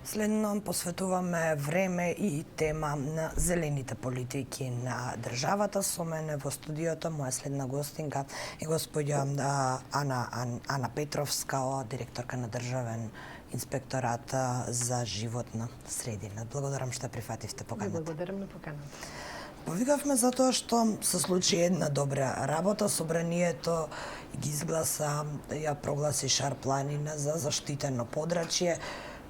Следно посветуваме време и тема на зелените политики на државата. Со мене во студиото моја следна гостинка е господја Ана Петровска, директорка на Државен инспекторат за животна средина. Благодарам што прифативте поканата. Благодарам на поканата. Повикавме затоа што се случи една добра работа. Собранието ги изгласа, ја прогласи Шар планина за заштитено подрачје.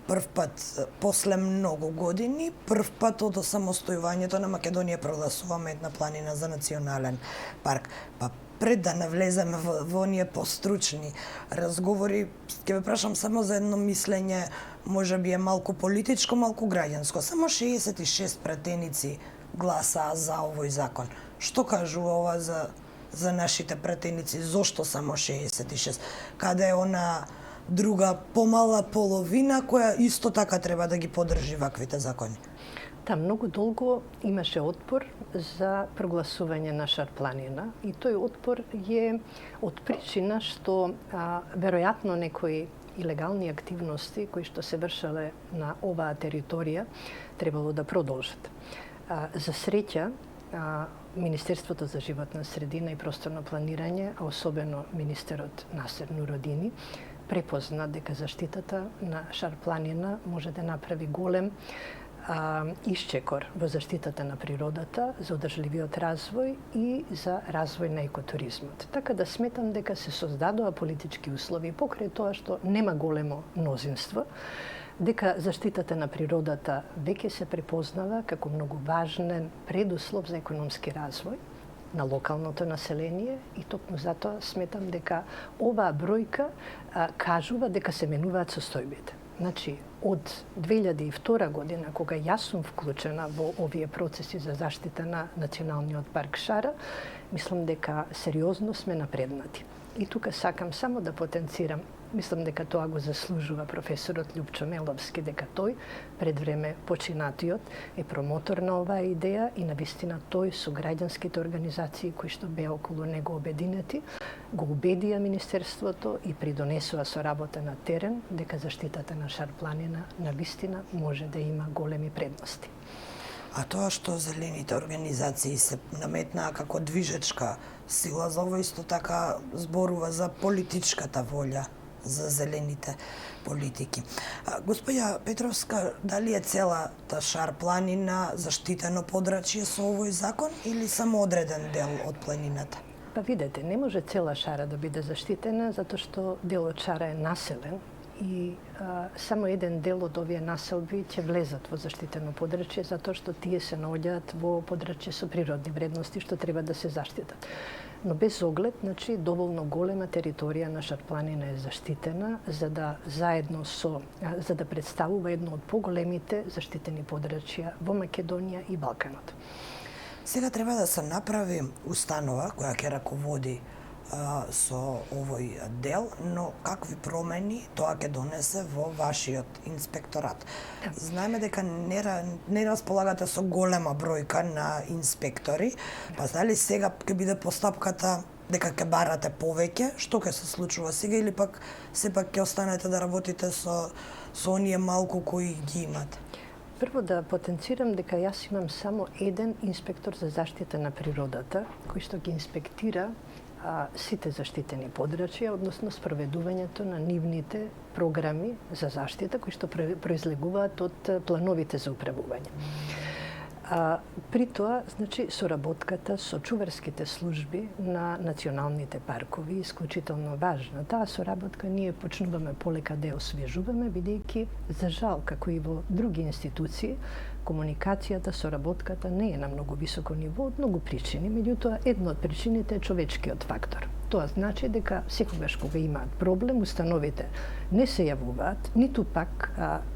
Прв пат, после многу години, прв пат од самостојувањето на Македонија прогласуваме една планина за национален парк. Па пред да навлеземе во оние постручни разговори, ќе ве прашам само за едно мислење, можеби е малку политичко, малку граѓанско. Само 66 пратеници гласаа за овој закон. Што кажува ова за нашите пратеници? Зошто само 66? Каде е она друга помала половина која исто така треба да ги поддржи ваквите закони? Многу долго имаше отпор за прогласување на Шар планина и тој отпор е од причина што веројатно некои илегални активности кои што се вршеле на оваа територија требало да продолжат. За среќа, Министерството за животна средина и просторно планирање, а особено министерот Насер Нуродини, препозна дека заштитата на Шар планина може да направи голем исчекор во заштитата на природата, за одржливиот развој и за развој на екотуризмот. Така да сметам дека се создадоа политички услови покрај тоа што нема големо мнозинство, дека заштитата на природата веќе се препознава како многу важен предуслов за економски развој на локалното население и токму затоа сметам дека оваа бројка кажува дека се менуваат состојбите. Значи, од 2002 година, кога јас сум вклучена во овие процеси за заштита на Националниот парк Шара, мислам дека сериозно сме напреднати. И тука сакам само да потенцирам, мислам дека тоа го заслужува професорот Љупчо Меловски, дека тој, пред време починатиот, е промотор на оваа идеја и навистина тој со граѓанските организации кои што беа околу него обединети, го убедија Министерството и придонесува со работа на терен дека заштитата на Шар планина навистина може да има големи предности. А тоа што зелените организации се наметнаа како движечка сила за ова, исто така зборува за политичката волја за зелените политики. Господја Петровска, дали е целата Шар планина заштитено подрачје со овој закон или само одреден дел од планината? Па видете, не може цела Шара да биде заштитена, затоа што делот Шара е населен и само еден дел од овие населби ќе влезат во заштитено подрачје, затоа што тие се наоѓаат во подрачје со природни вредности што треба да се заштитат. Но без оглед, значи, доволно голема територија на Шар планина е заштитена за да представува едно од поголемите заштитени подрачја во Македонија и Балканот. Сега треба да се направи установа која ќе раководи со овој дел, но какви промени тоа ќе донесе во вашиот инспекторат? Знаеме дека не располагате со голема бројка на инспектори, па дали сега ќе биде постапката дека ќе барате повеќе, што ќе се случува сега или пак сепак ќе останете да работите со оние малку кои ги имате? Прво да потенцирам дека јас имам само еден инспектор за заштита на природата, кој што ги инспектира сите заштитени подрачја, односно спроведувањето на нивните програми за заштита кои што произлегуваат од плановите за управување. При тоа, значи, соработката со чуварските служби на националните паркови е исклучително важна. Таа соработка ние почнуваме полека да ја освежуваме, бидејќи, за жал, како и во други институции, комуникацијата, соработката не е на многу високо ниво од многу причини, меѓутоа една од причините е човечкиот фактор. Тоа значи дека секогаш кога имаат проблем, установите не се јавуваат, ниту пак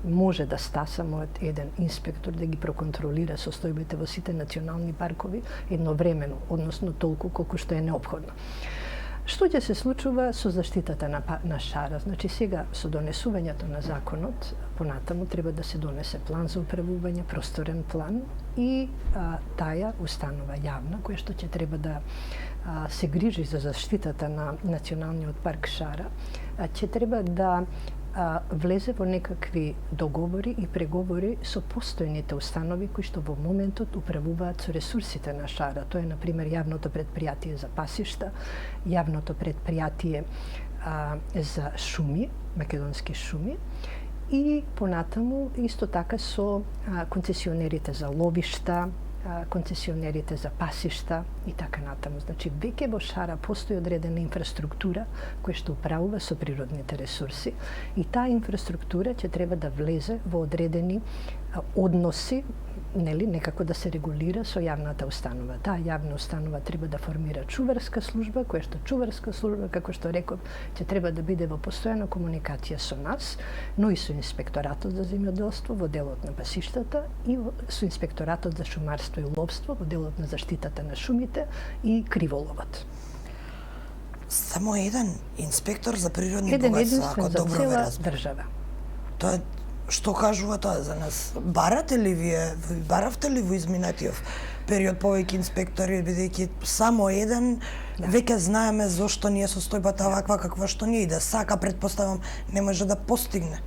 може да стаса мојот еден инспектор да ги проконтролира состојбите во сите национални паркови едновремено, односно толку колку што е неопходно. Што ќе се случува со заштитата на Шара? Значи сега со донесувањето на законот, понатаму треба да се донесе план за управување, просторен план и таа установа јавна која што ќе треба да се грижи за заштитата на Националниот парк Шара, ќе треба да влезе во некакви договори и преговори со постојните установи кои што во моментот управуваат со ресурсите на шара. Тоа е, например, јавното предпријатие за пасишта, јавното предпријатие за шуми, македонски шуми, и понатаму исто така со концесионерите за ловишта, концесионерите за пасишта и така натаму. Значи, веќе во шара постои одредена инфраструктура која што управува со природните ресурси и таа инфраструктура ќе треба да влезе во одредени односи, нели, некако да се регулира со јавната установа. Таа јавна установа треба да формира чуварска служба, која што чуварска служба, како што реков, ќе треба да биде во постојана комуникација со нас, но и со инспекторатот за земјоделство во делот на пасиштата и со инспекторатот за шумарство и ловство во делот на заштитата на шумите и криволовот. Само еден инспектор за природни богатства, ако добро ве разбирам. Држава. Тоа што кажува тоа за нас? Барате ли вие, баравте ли во изминатиот период повеќе инспектори, бидејќи само еден, веќе знаеме зошто ни е состојбата ваква каква што ни е и да сака, предпоставам, не може да постигне.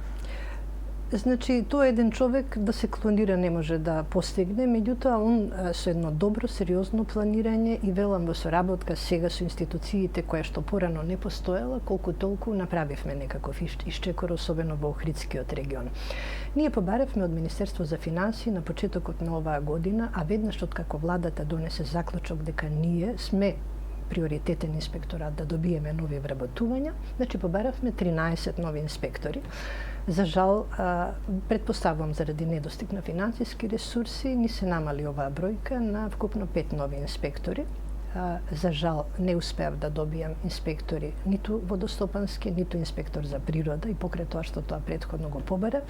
Значи, тоа еден човек да се клонира не може да постигне, меѓутоа он со едно добро, сериозно планирање и велам во соработка сега со институциите која што порано не постоела, колку толку направивме некаков исчекор, особено во Охридскиот регион. Ние побаревме од Министерство за финансии на почетокот на оваа година, а веднаш откако владата донесе заклучок дека ние сме приоритетен инспекторат да добиеме нови вработувања, значи побаравме 13 нови инспектори. За жал, предпоставувам заради недостиг на финансиски ресурси, ни се намали оваа бројка на вкупно 5 нови инспектори. За жал, не успеав да добијам инспектори ниту водостопански, ниту инспектор за природа и покрај тоа што тоа претходно го побарав,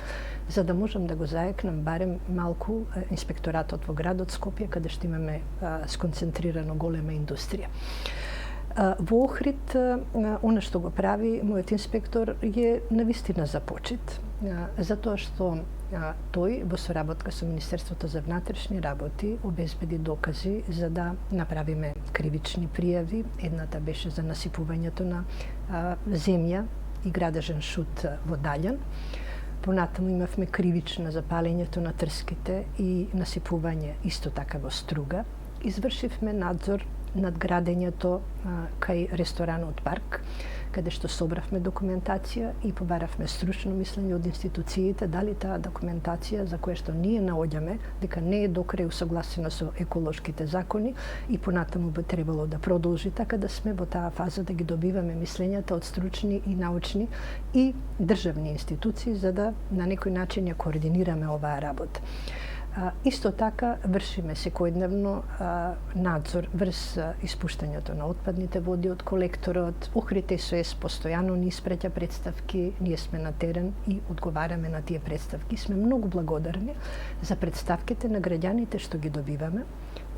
за да можам да го заекнам барем малку инспекторатот во градот Скопје, каде што имаме сконцентрирано голема индустрија. Во Охрид, она што го прави мојот инспектор е навистина за почит, затоа што тој во соработка со Министерството за внатрешни работи обезбеди докази за да направиме кривични пријави. Едната беше за насипувањето на земја и градежен шут во Далјан. Понатаму имавме кривична за палењето на трските и насипување исто така во Струга. Извршивме надзор над градењето кај ресторанот Парк, каде што собравме документација и побаравме стручно мислење од институциите дали таа документација за која што ние наоѓаме дека не е докрај усогласена со еколошките закони и понатаму би требало да продолжи, така да сме во таа фаза да ги добиваме мислењата од стручни и научни и државни институции за да на некој начин ја координираме оваа работа. Исто така вршиме секојдневно надзор врз испуштањето на отпадните води од колекторот. Охрид СОС постојано ни испраќа представки, ние сме на терен и одговараме на тие представки. Сме многу благодарни за представките на граѓаните што ги добиваме,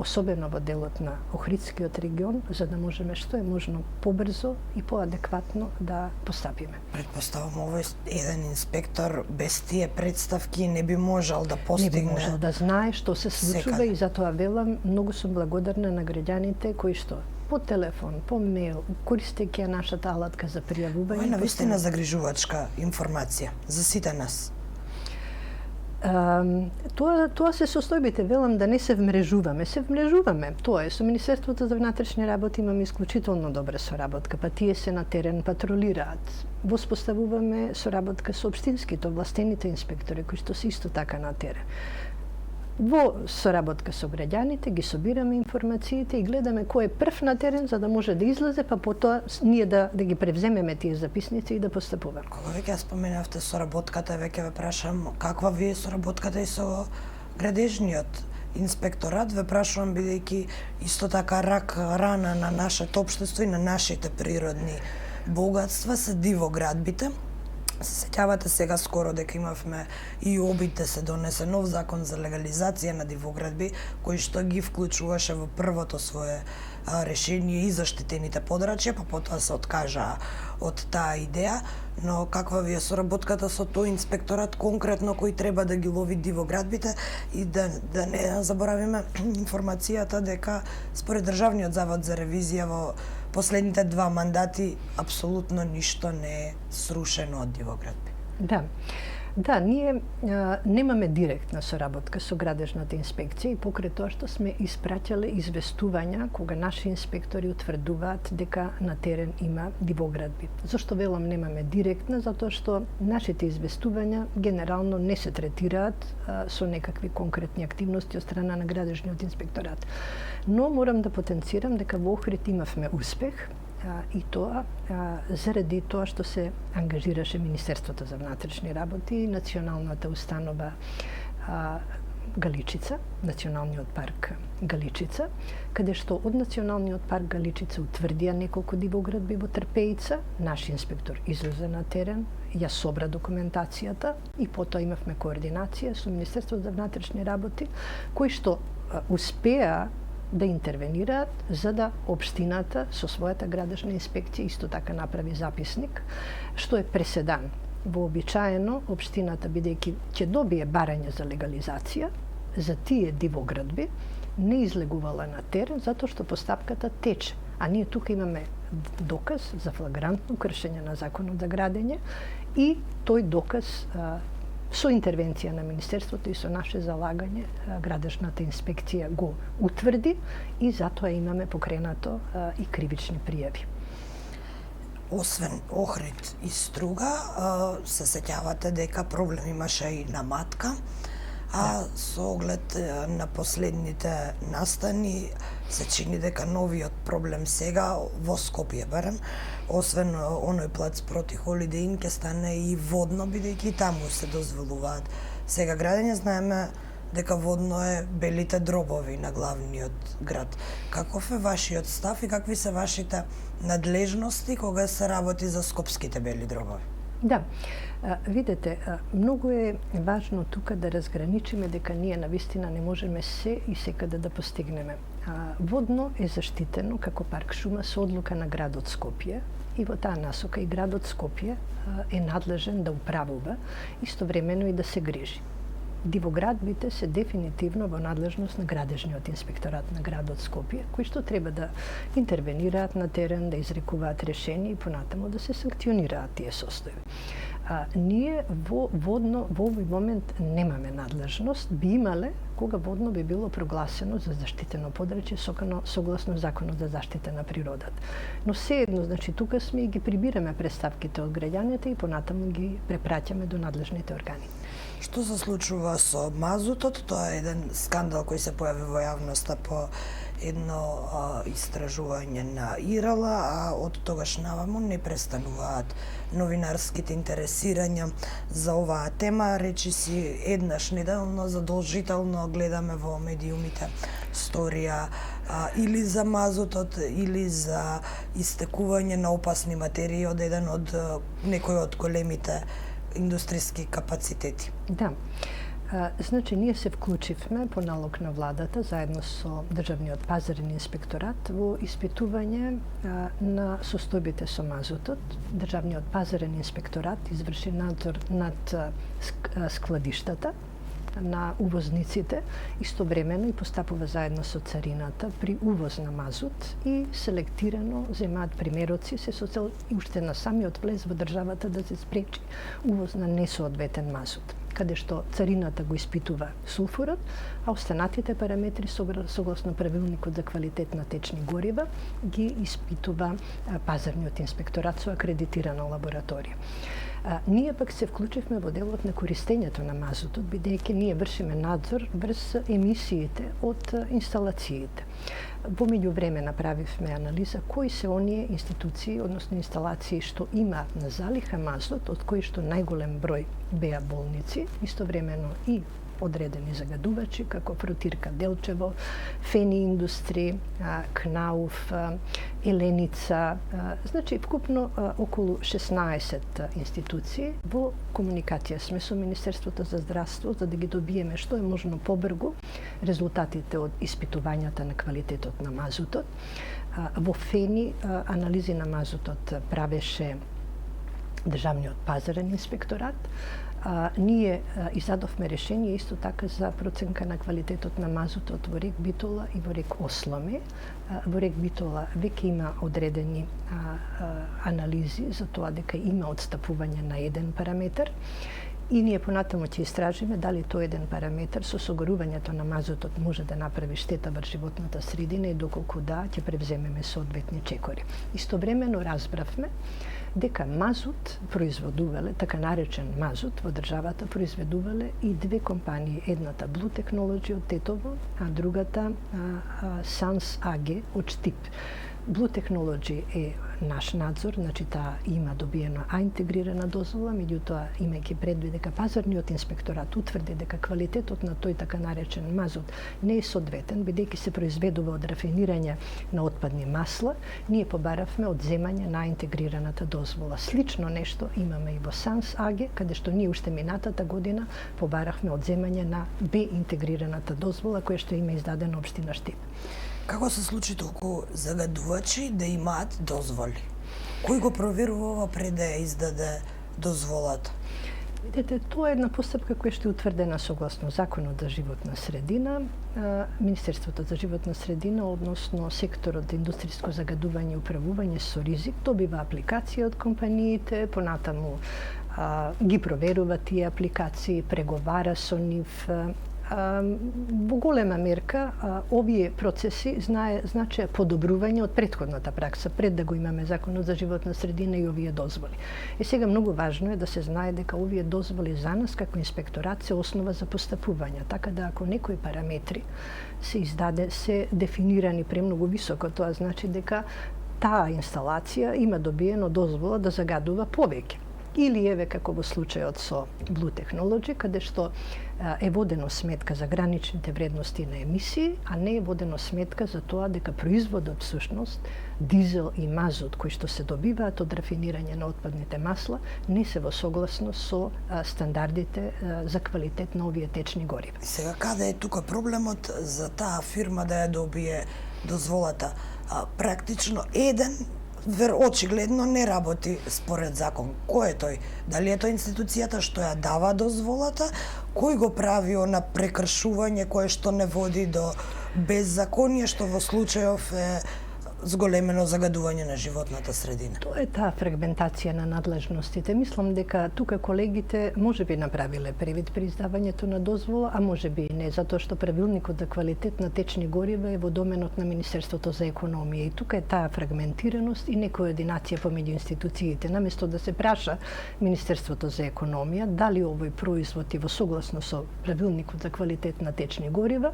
особено во делот на Охридскиот регион, за да можеме што е можно побрзо и поадекватно да постапиме. Предпоставам, овој еден инспектор без тие представки не би можел да постигне. Не би можел да знае што се случува и затоа велам, многу сум благодарна на граѓаните кои што по телефон, по мејл, користејќи нашата алатка за пријавување. Ова е навистина загрижувачка информација за сите нас. Тоа се состојбите, велам да не се вмрежуваме. Се вмрежуваме, тоа е. Со Министерството за внатрешни работи имаме исклучително добра соработка, па тие се на терен патрулираат. Воспоставуваме соработка со општинските, овластените инспектори, кои што се исто така на терен. Во соработка со граѓаните ги собираме информациите и гледаме кој е прв на терен за да може да излезе, па потоа ние да ги превземеме тие записници и да постапуваме. Кога веќе споменавте соработката, веќе ве прашам каква ви е соработката и со градежниот инспекторат, ве прашувам бидејќи исто така рана на нашето општество и на нашите природни богатства се дивоградбите. Се сеќавате сега скоро дека имавме и обид да се донесе нов закон за легализација на дивоградби, кој што ги вклучуваше во првото свое решение и заштитените подрачја, па потоа се откажа од таа идеја, но каква ви е соработката со тој инспекторат конкретно кој треба да ги лови дивоградбите и да не заборавиме информацијата дека според Државниот завод за ревизија во последните 2 мандати апсолутно ништо не е срушено од дивоградби. Да, ние немаме директна соработка со градежната инспекција и покрај тоа што сме испраќале известувања кога наши инспектори утврдуваат дека на терен има дивоградби. Зошто велам немаме директна? Затоа што нашите известувања генерално не се третираат со некакви конкретни активности од страна на градежниот инспекторат. Но морам да потенцирам дека во Охрид имавме успех, и тоа заради тоа што се ангажираше Министерството за внатрешни работи и Националната установа Галичица, Националниот парк Галичица, каде што од Националниот парк Галичица утврдија неколку дивоградби во Трпеица, наш инспектор излезе на терен, ја собра документацијата и потоа имавме координација со Министерството за внатрешни работи, кои што успеа да интервенираат за да општината со својата градежна инспекција исто така направи записник, што е преседан. Вообичаено, општината, бидејќи ќе добие барање за легализација, за тие дивоградби, не излегувала на терен, затоа што постапката тече. А ние тука имаме доказ за флагрантно кршење на законот за градење и тој доказ со интервенција на Министерството и со наше залагање, градежната инспекција го утврди и затоа имаме покренато и кривични пријави. Освен Охрид и Струга, се сеќавате дека проблем имаше и на Матка, со оглед на последните настани се чини дека новиот проблем сега во Скопје барем, освен оној плац проти Holiday Inn, ќе стане и водно, бидејќи таму се дозволуваат сега градење. Знаеме дека водно е белите дробови на главниот град. Каков е вашиот став и какви се вашите надлежности кога се работи за скопските бели дробови? Да, видете, многу е важно тука да разграничиме дека ние навистина не можеме се и секаде да постигнеме. Водно е заштитено како парк шума со одлука на градот Скопје и во таа насока и градот Скопје е надлежен да управува, истовремено и да се грижи. Дивоградбите се дефинитивно во надлежност на градежниот инспекторат на градот Скопје, кои што треба да интервенираат на терен, да изрекуваат решение и понатаму да се санкционираат тие состојби. Ние во водно во овој момент немаме надлежност, би имале кога водно би било прогласено за заштитено подрачје согласно Законот за заштита на природата. Но сеедно, значи, тука сме и ги прибираме представките од граѓаните и понатаму ги препраќаме до надлежните органи. Што се случува со мазутот? Тоа е еден скандал кој се појави во јавноста по едно истражување на ИРАЛ-а, а од тогаш наваму не престануваат новинарските интересирања за оваа тема. Речиси еднаш неделно задолжително гледаме во медиумите сторија или за мазутот, или за истекување на опасни материи од еден од некој од големите индустријски капацитети. Да. Значи, ние се вклучивме по налог на владата заедно со Државниот пазарен инспекторат во испитување на состојбите со мазутот. Државниот пазарен инспекторат изврши надзор над складиштата на увозниците, истовремено и постапува заедно со царината при увоз на мазут и селектирано земаат примероци се со цел и уште на самиот влез во државата да се спречи увоз на несоодветен мазут, каде што царината го испитува сулфурот, а останатите параметри согласно правилникот за квалитет на течни горива ги испитува пазарниот инспекторат со акредитирана лабораторија. Ние пак се вклучивме во делот на користењето на мазутот, бидејќи ние вршиме надзор врз емисиите од инсталациите. Во меѓувреме направивме анализа кои се оние институции, односно инсталации што имаат на залиха мазут, од кои што најголем број беа болници, истовремено и одредени загадувачи, како Фрутирка Делчево, Фени Индустри, Кнауф, Еленица, значи вкупно околу 16 институции. Во комуникација сме со Министерството за здравство за да ги добиеме што е можно побрзо резултатите од испитувањата на квалитетот на мазутот. Во Фени анализи на мазутот правеше Државниот пазарен инспекторат. ние издадовме решение исто така за проценка на квалитетот на мазутот во рек Битола и во рек Осломе. Во рек Битола веќе има одредени анализи за тоа дека има отстапување на еден параметар. И ние понатаму ќе истражиме дали тој еден параметар со согорувањето на мазутот може да направи штета врз животната средина и доколку да, ќе превземеме соодветни чекори. Истовремено разбравме дека мазут производувале, така наречен мазут во државата произведувале и две компании, едната Blue Technology од Тетово, а другата Sans AG од Штип. Blue Technology е наш надзор, значи таа има добиена интегрирана дозвола, меѓутоа имајќи предвид дека пазарниот инспекторат утврди дека квалитетот на тој така наречен мазут не е соодветен, бидејќи се произведува од рафинирање на отпадни масла, ние побаравме одземање на интегрираната дозвола. Слично нешто имаме и во Sans AG, каде што ние уште минатата година побарахме одземање на Б интегрираната дозвола која што има издадена општина Штип. Како се случи толку загадувачи да имаат дозволи? Кој го проверува ова пред да ја издаде дозволата? Видете, тоа е една постапка која што е утврдена согласно Законот за животна средина. Министерството за животна средина, односно секторот за индустријско загадување и управување со ризик, добива апликација од компаниите, понатаму ги проверува тие апликации, преговара со нив. Во голема мерка овие процеси значи подобрување од претходната пракса пред да го имаме Законот за животна средина и овие дозволи. И сега многу важно е да се знае дека овие дозволи за нас како инспекторат се основа за постапување, така да ако некои параметри се дефинирани премногу високо, тоа значи дека таа инсталација има добиено дозвола да загадува повеќе. Или еве како во случајот со Blue Technology, каде што е водено сметка за граничните вредности на емисии, а не е водено сметка за тоа дека производот всушност дизел и мазут кои што се добиваат од рафинирање на отпадните масла не се во согласност со стандардите за квалитет на овие течни горива. Сега каде е тука проблемот за таа фирма да ја добие дозволата? Практично еден очигледно не работи според закон. Кој е тој? Дали е тој институцијата што ја дава дозволата? Кој го прави на прекршување кое што не води до беззаконие, што во случајов е зголемено загадување на животната средина? Тоа е таа фрагментација на надлежностите. Мислам дека тука колегите може би направиле превид при издавањето на дозвола, а може би и не, затоа што правилникот за квалитет на течни горива е во доменот на Министерството за економија и тука е таа фрагментираност и некоординација помеѓу институциите. Наместо да се праша Министерството за економија дали овој производ е во согласно со правилникот за квалитет на течни горива,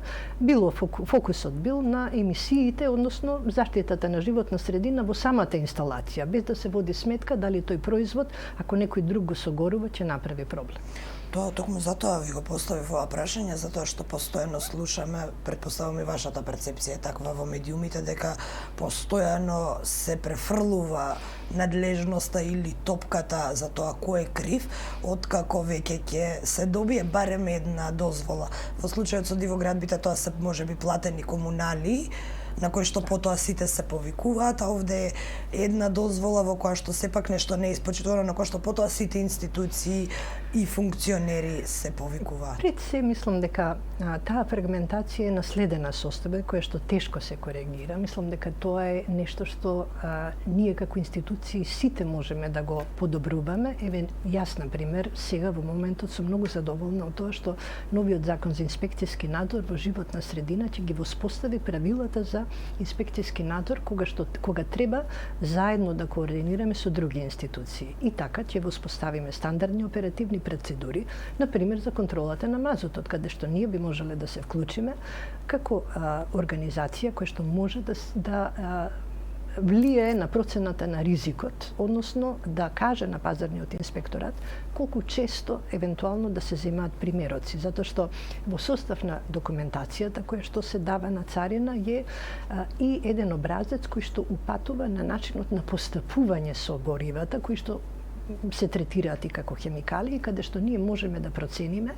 фокусот бил на емисиите, односно заштита на животна средина во самата инсталација, без да се води сметка дали тој производ, ако некој друг го согорува, ќе направи проблем. Тоа токму затоа ви го поставив ова прашање, затоа што постојано слушаме, претпоставувам и вашата перцепција е таква во медиумите, дека постојано се префрлува надлежноста или топката за тоа кој е крив, откако веќе ќе се добие барем една дозвола. Во случајот со Дивоградбите тоа се можеби платени комунали, на кој што потоа сите се повикуваат, а овде е една дозвола во која што сепак нешто не е испочитувано, на која што потоа сите институции и функционери се повикуваат. Пред се мислам дека таа фрагментација е наследена состојба која што тешко се коригира. Мислам дека тоа е нешто што ние како институции сите можеме да го подобруваме. Еве јас на пример сега во моментот сум многу задоволна од тоа што новиот закон за инспекцијски надзор во животна средина ќе ги воспостави правилата за инспекцијски надзор кога треба заедно да координираме со други институции. И така ќе воспоставиме стандардни оперативни процедури, на пример за контролата на мазутот, каде што ние би можеле да се вклучиме како организација која што може да влијае на процената на ризикот, односно да каже на пазарниот инспекторат колку често евентуално да се земаат примероци, затоа што во состав на документацијата која што се дава на царина е и еден образец кој што упатува на начинот на постапување со горивата, кои што се третираат и како хемикалии, каде што ние можеме да процениме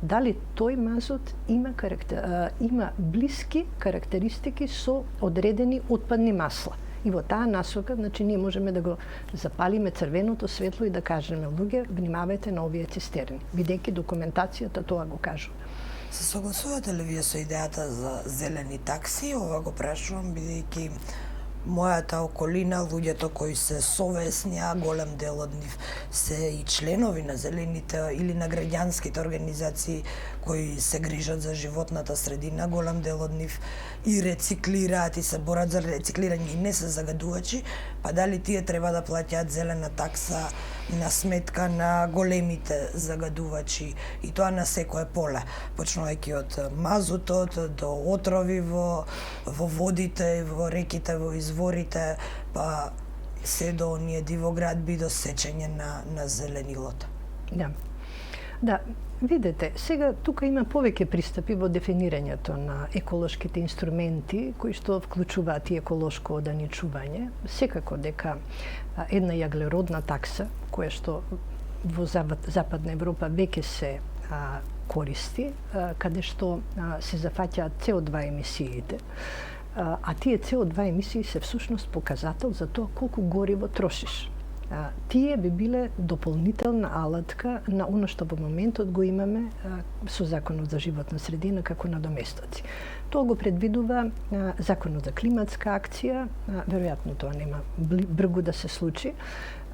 дали тој мазут има блиски карактеристики со одредени отпадни масла. И во таа насока, значи, ние можеме да го запалиме црвеното светло и да кажеме луѓе, внимавајте на овие цистерни, бидејќи документацијата тоа го кажува. Се согласувате ли вие со идејата за зелени такси? Ова го прашувам бидејќи мојата околина, луѓето кои се совесни, а голем дел од нив се и членови на зелените или на граѓанските организации кои се грижат за животната средина, голем дел од нив и рециклираат и се борат за рециклирање и не се загадувачи, па дали тие треба да плаќаат зелена такса на сметка на големите загадувачи и тоа на секое поле, почнувајќи од мазутот до отрови во водите, во реките, во изворите, па се до оние дивоградби до сечење на зеленилото. Да. Да, видете, сега тука има повеќе пристапи во дефинирањето на еколошките инструменти кои што вклучуваат и еколошко оданичување. Секако дека една јаглеродна такса, која што во Западна Европа веќе се користи, каде што се зафаќаат CO2 емисиите, а тие CO2 емисии се всушност показател за тоа колку гориво трошиш. Тие би биле дополнителна алатка на оно што во моментот го имаме со Законот за животна средина како надоместоци. Тоа го предвидува Законот за климатска акција, веројатно тоа нема бргу да се случи,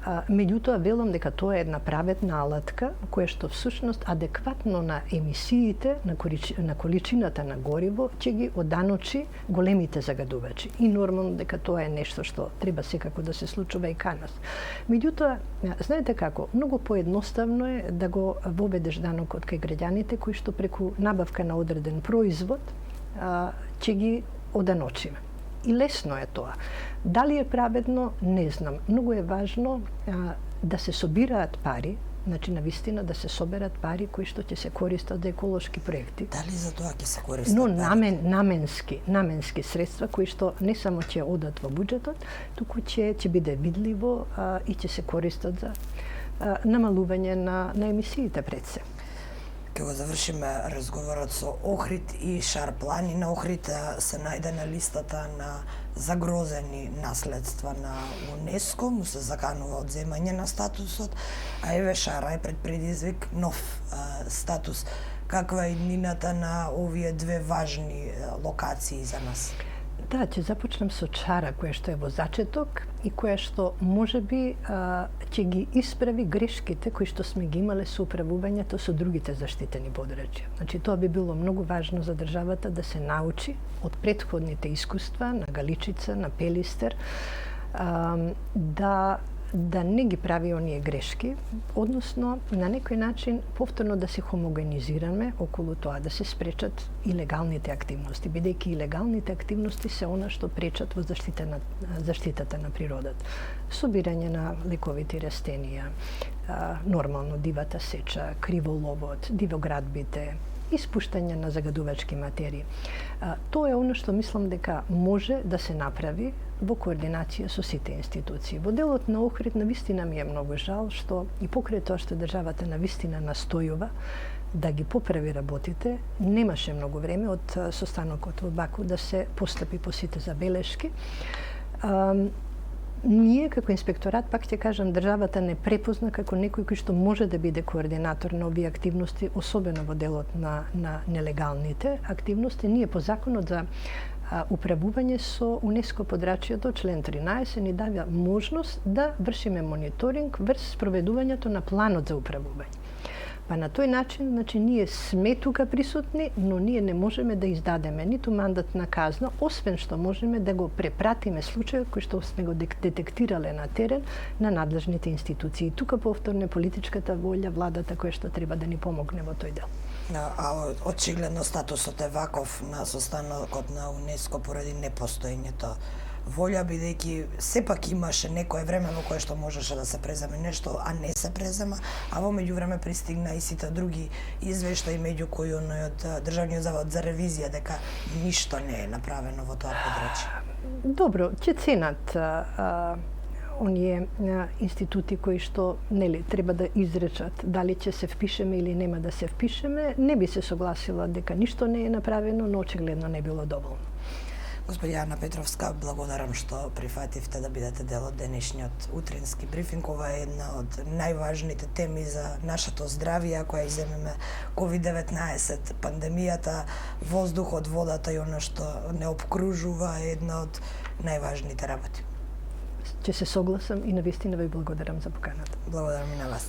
меѓутоа велам дека тоа е една праветна алатка која што всушност адекватно на емисиите, на количината на гориво ќе ги оданочи големите загадувачи. И нормално дека тоа е нешто што треба секако да се случува и кај нас. Меѓутоа, знаете како, многу поедноставно е да го воведеш данокот кај граѓаните кои што преку набавка на одреден производ ќе ги оданочиме. И лесно е тоа. Дали е праведно, не знам. Многу е важно да се собираат пари, значи навистина да се соберат пари кои што ќе се користат за еколошки проекти. Дали за тоа ќе се користат но пари? наменски средства кои што не само ќе одат во буџетот, туку ќе биде видливо и ќе се користат за намалување на емисиите пред се. Ке го завршиме разговорот со Охрид и Шар планина. Охрид се најде на листата на загрозени наследства на УНЕСКО, му се заканува одземање на статусот, а еве Шара е пред предизвик нов статус. Каква е иднината на овие две важни локации за нас? Да, ќе започнам со Шара, која што е во зачеток и која што можеби ќе ги исправи грешките кои што сме ги имале со управувањето со другите заштитени подрачја. Значи, тоа би било многу важно за државата да се научи од претходните искуства на Галичица, на Пелистер, да не ги прави оние грешки, односно на некој начин повторно да се хомогенизираме околу тоа, да се спречат илегалните активности, бидејќи илегалните активности се она што пречат во заштитата на природата. Собирање на лековити растенија, нормално дивата сеча, криволовот, дивоградбите, испуштање на загадувачки материи. Тоа е оно што мислам дека може да се направи во координација со сите институции. Во делот на Охрид навистина ми е многу жал што и покрај тоа што државата навистина настојува да ги поправи работите, немаше многу време од состанокот во Баку да се постапи по сите забелешки. Ние како инспекторат, пак ќе кажам, државата не препозна како некој кој што може да биде координатор на овие активности, особено во делот на нелегалните активности. Ние по законот за управување со УНЕСКО подрачјето, член 13, ни дава можност да вршиме мониторинг врз спроведувањето на планот за управување. Па на тој начин, значи, ние сме тука присутни, но ние не можеме да издадеме ниту мандат на казна, освен што можеме да го препратиме случајот кој што сме го детектирале на терен на надлежните институции. Тука повторно е политичката волја, владата која што треба да ни помогне во тој дел. А очигледно статусот е ваков на состанокот на УНЕСКО поради непостоењето волја, бидејќи сепак имаше некое време во кое што можеше да се преземе нешто, а не се презема, а во меѓувреме пристигна и сите други извештаи, меѓу кои оној од Државниот завод за ревизија, дека ништо не е направено во тоа подрачје. Добро, ќе ценат оние институти кои што треба да изречат дали ќе се впишеме или нема да се впишеме. Не би се согласила дека ништо не е направено, но очигледно не било доволно. Господја Ана Петровска, благодарам што прифативте да бидете дел од денешниот утрински брифинг. Ова е една од најважните теми за нашето здравје, ако ја иземеме COVID-19, пандемијата, воздухот, водата и она што не обкружува е една од најважните работи. Ќе се согласам и навистина ви благодарам за поканата. Благодарам и на вас.